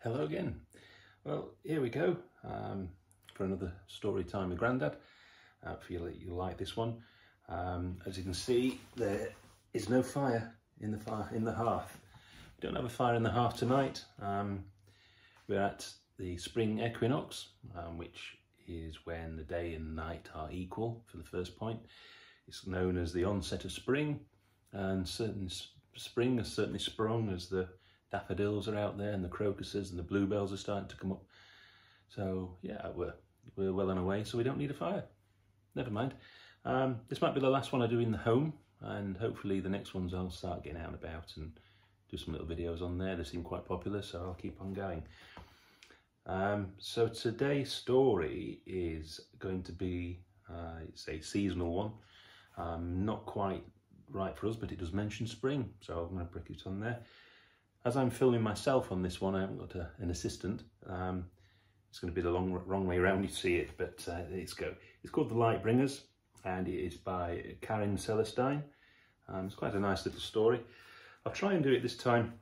Hello again. Well, here we go for another story time with Grandad. I feel that you'll like this one. As you can see, there is no fire in the hearth. We don't have a fire in the hearth tonight. We're at the spring equinox, which is when the day and night are equal for the first point. It's known as the onset of spring, and spring has certainly sprung as the daffodils are out there and the crocuses and the bluebells are starting to come up. So yeah, we're well on our way, so we don't need a fire. Never mind. This might be the last one I do in the home, and hopefully the next ones I'll start getting out and about and do some little videos on there. They seem quite popular, so I'll keep on going. So today's story is going to be, it's a seasonal one. Not quite right for us, but it does mention spring, so I'm going to prick it on there. As I'm filming myself on this one, I haven't got an assistant. It's going to be the wrong way around you see it, but it's called The Lightbringers, and it is by Karin Celestine. It's quite a nice little story. I'll try and do it this time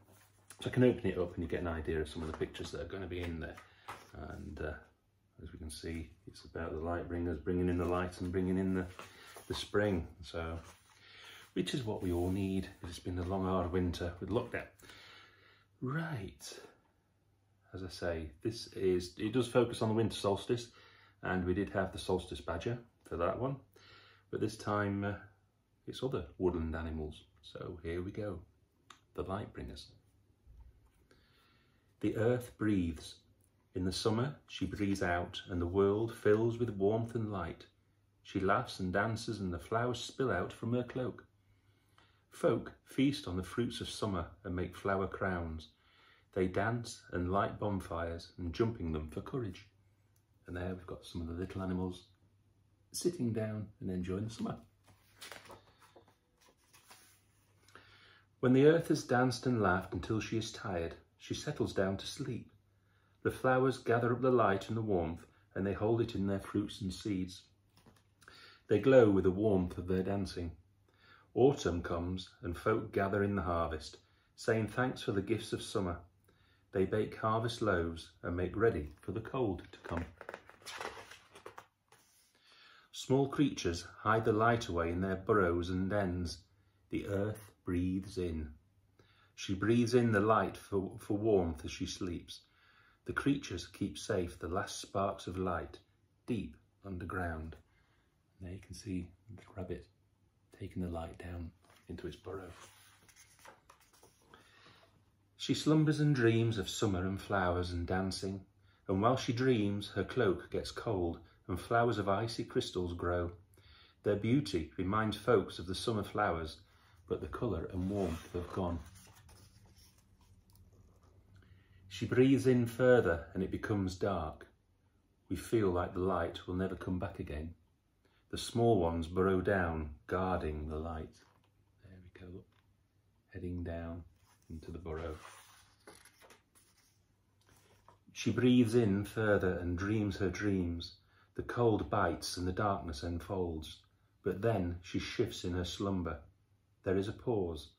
so I can open it up and you get an idea of some of the pictures that are going to be in there. And as we can see, it's about the Lightbringers bringing in the light and bringing in the spring. So, which is what we all need. It's been a long, hard winter with lockdown. Right, as I say, it does focus on the winter solstice, and we did have the solstice badger for that one, but this time it's other woodland animals. So here we go, the Lightbringers. The earth breathes. In the summer she breathes out, and the world fills with warmth and light. She laughs and dances, and the flowers spill out from her cloak. Folk feast on the fruits of summer and make flower crowns. They dance and light bonfires and jumping them for courage. And there we've got some of the little animals sitting down and enjoying the summer. When the earth has danced and laughed until she is tired, she settles down to sleep. The flowers gather up the light and the warmth, and they hold it in their fruits and seeds. They glow with the warmth of their dancing. Autumn comes, and folk gather in the harvest, saying thanks for the gifts of summer. They bake harvest loaves and make ready for the cold to come. Small creatures hide the light away in their burrows and dens. The earth breathes in. She breathes in the light for warmth as she sleeps. The creatures keep safe the last sparks of light deep underground. And there you can see the rabbit taking the light down into its burrow. She slumbers and dreams of summer and flowers and dancing, and while she dreams, her cloak gets cold and flowers of icy crystals grow. Their beauty reminds folks of the summer flowers, but the colour and warmth have gone. She breathes in further and it becomes dark. We feel like the light will never come back again. The small ones burrow down, guarding the light. There we go, heading down into the burrow. She breathes in further and dreams her dreams. The cold bites and the darkness enfolds, but then she shifts in her slumber. There is a pause,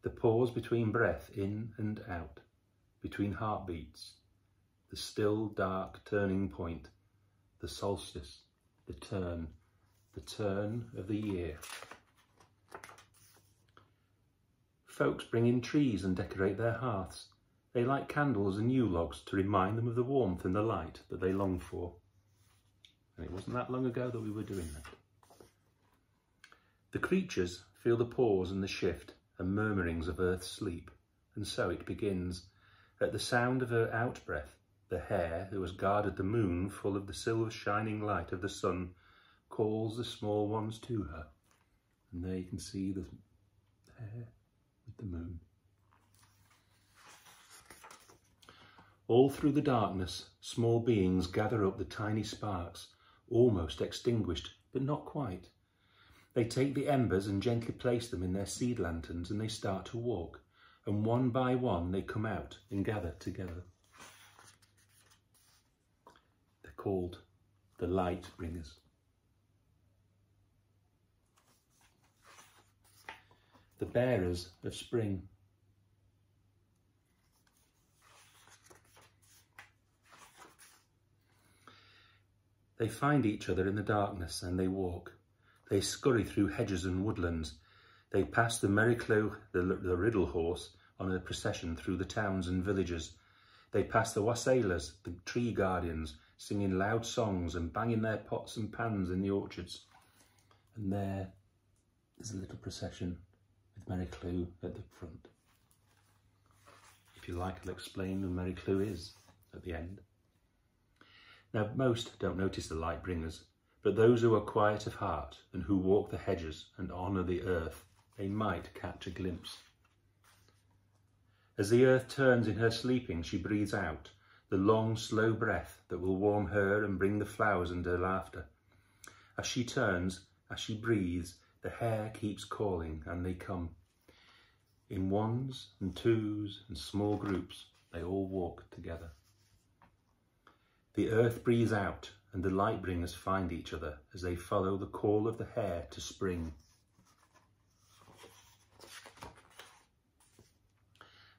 the pause between breath in and out, between heartbeats, the still dark turning point, the solstice, the turn of the year. Folks bring in trees and decorate their hearths. They light candles and new logs to remind them of the warmth and the light that they long for. And it wasn't that long ago that we were doing that. The creatures feel the pause and the shift and murmurings of earth's sleep, and so it begins. At the sound of her out-breath, the hare who has guarded the moon full of the silver shining light of the sun calls the small ones to her. And there you can see the hare with the moon. All through the darkness, small beings gather up the tiny sparks, almost extinguished, but not quite. They take the embers and gently place them in their seed lanterns, and they start to walk, and one by one they come out and gather together. They're called the Lightbringers. The bearers of spring. They find each other in the darkness and they walk. They scurry through hedges and woodlands. They pass the merry clew, the riddle horse, on a procession through the towns and villages. They pass the wassailers, the tree guardians, singing loud songs and banging their pots and pans in the orchards. And there is a little procession with Merry Clew at the front. If you like, I'll explain who Merry Clew is at the end. Now, most don't notice the Lightbringers, but those who are quiet of heart and who walk the hedges and honour the earth, they might catch a glimpse. As the earth turns in her sleeping, she breathes out the long, slow breath that will warm her and bring the flowers and her laughter. As she turns, as she breathes, the hair keeps calling and they come. In ones and twos and small groups, they all walk together. The earth breathes out and the Lightbringers find each other as they follow the call of the hare to spring.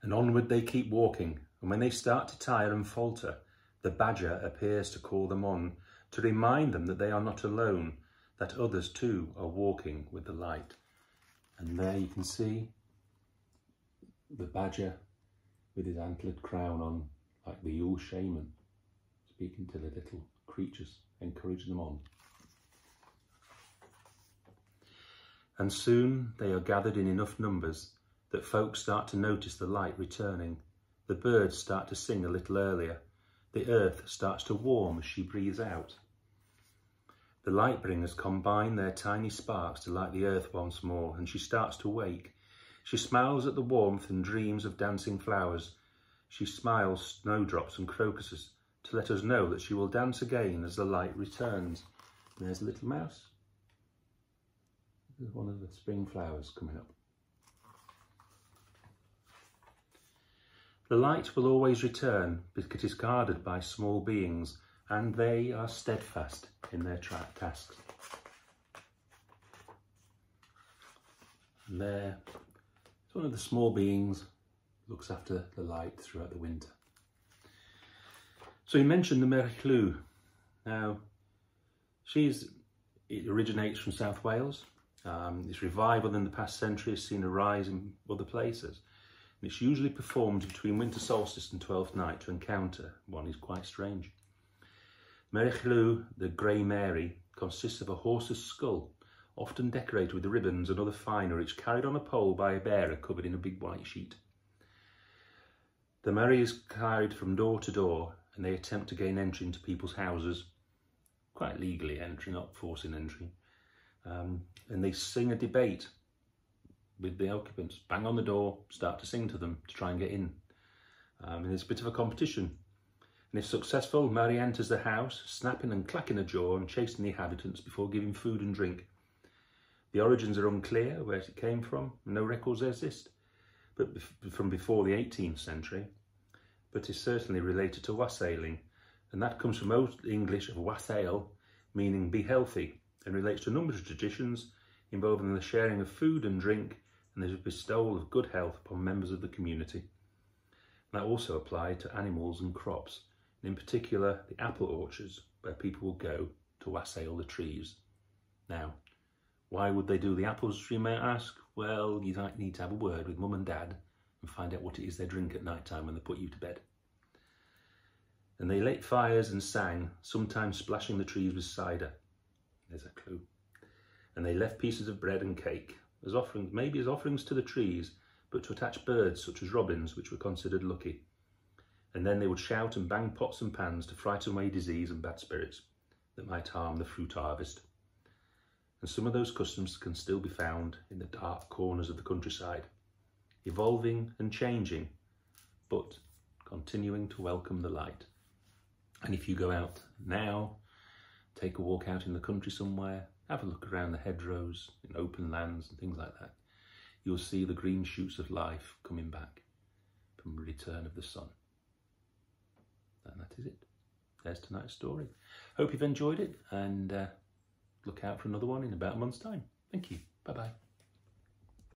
And onward they keep walking, and when they start to tire and falter, the badger appears to call them on, to remind them that they are not alone, that others too are walking with the light. And there you can see the badger with his antlered crown on, like the Yule shaman, speaking to the little creatures, encouraging them on. And soon they are gathered in enough numbers that folks start to notice the light returning. The birds start to sing a little earlier. The earth starts to warm as she breathes out. The Lightbringers combine their tiny sparks to light the earth once more, and she starts to wake. She smiles at the warmth and dreams of dancing flowers. She smiles snowdrops and crocuses to let us know that she will dance again as the light returns. And there's a little mouse. There's one of the spring flowers coming up. The light will always return because it is guarded by small beings, and they are steadfast in their tasks. And there, it's one of the small beings who looks after the light throughout the winter. So you mentioned the Merry Clew. Now, it originates from South Wales. Its revival in the past century has seen a rise in other places. And it's usually performed between winter solstice and 12th night to encounter one is quite strange. Merry Clew, the Grey Mary, consists of a horse's skull, often decorated with ribbons and other finery, which carried on a pole by a bearer covered in a big white sheet. The Mary is carried from door to door, and they attempt to gain entry into people's houses, quite legally entry, not forcing entry. And they sing a debate with the occupants, bang on the door, start to sing to them to try and get in. And it's a bit of a competition. And if successful, Mary enters the house, snapping and clacking a jaw and chasing the inhabitants before giving food and drink. The origins are unclear, where it came from, no records exist, but from before the 18th century, but is certainly related to wassailing, and that comes from Old English of wassail, meaning be healthy, and relates to a number of traditions involving the sharing of food and drink and the bestowal of good health upon members of the community. And that also applied to animals and crops, and in particular the apple orchards, where people will go to wassail the trees. Now, why would they do the apples, you may ask? Well, you might need to have a word with mum and dad and find out what it is they drink at night time when they put you to bed. And they lit fires and sang, sometimes splashing the trees with cider. There's a clue. And they left pieces of bread and cake as offerings, maybe as offerings to the trees, but to attach birds such as robins, which were considered lucky. And then they would shout and bang pots and pans to frighten away disease and bad spirits that might harm the fruit harvest. And some of those customs can still be found in the dark corners of the countryside, evolving and changing, but continuing to welcome the light. And if you go out now, take a walk out in the country somewhere, have a look around the hedgerows in open lands and things like that, you'll see the green shoots of life coming back from the return of the sun. And that is it. There's tonight's story. Hope you've enjoyed it, and look out for another one in about a month's time. Thank you. Bye-bye.